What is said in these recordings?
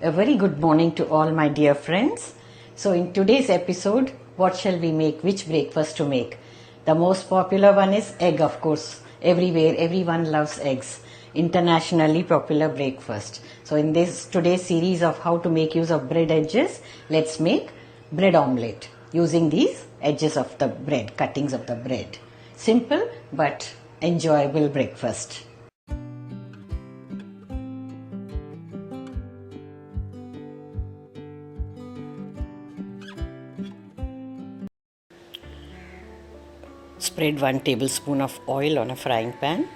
A very good morning to all my dear friends. So in today's episode, what shall we make? Which breakfast to make? The most popular one is egg, of course. Everywhere, everyone loves eggs. Internationally popular breakfast. So in this today's series of how to make use of bread edges, let's make bread omelette using these edges of the bread, cuttings of the bread. Simple but enjoyable breakfast. Spread 1 tablespoon of oil on a frying pan.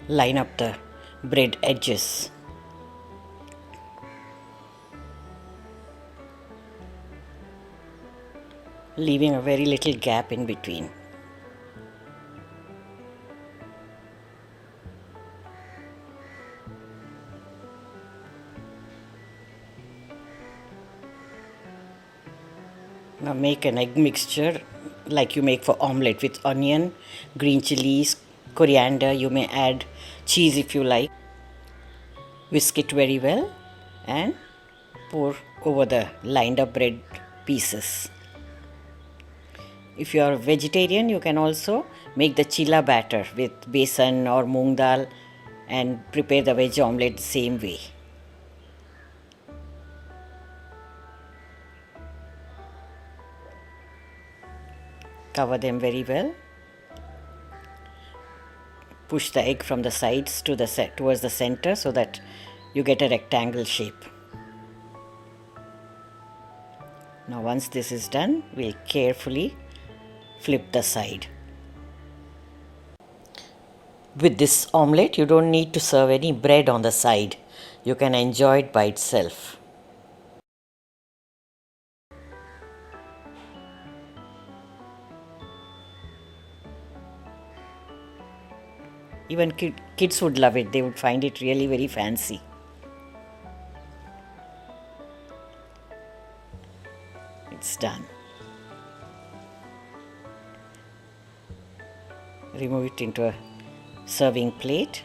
Line up the bread edges. Leaving a very little gap in between. Now make an egg mixture like you make for omelette with onion, green chillies, coriander. You may add cheese if you like. Whisk it very well and pour over the lined up bread pieces. If you are a vegetarian, you can also make the chilla batter with besan or moong dal and prepare the veg omelette the same way. Cover them very well. Push the egg from the sides to towards the center so that you get a rectangle shape. Now once this is done, we'll carefully flip the side. With this omelette, you don't need to serve any bread on the side. You can enjoy it by itself. Even kids would love it. They would find it really very fancy. It's done. Remove it into a serving plate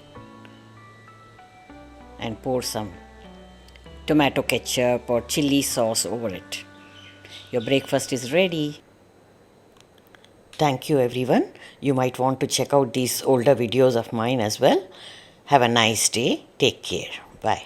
and pour some tomato ketchup or chili sauce over it. Your breakfast is ready. Thank you everyone. You might want to check out these older videos of mine as well. Have a nice day. Take care. Bye.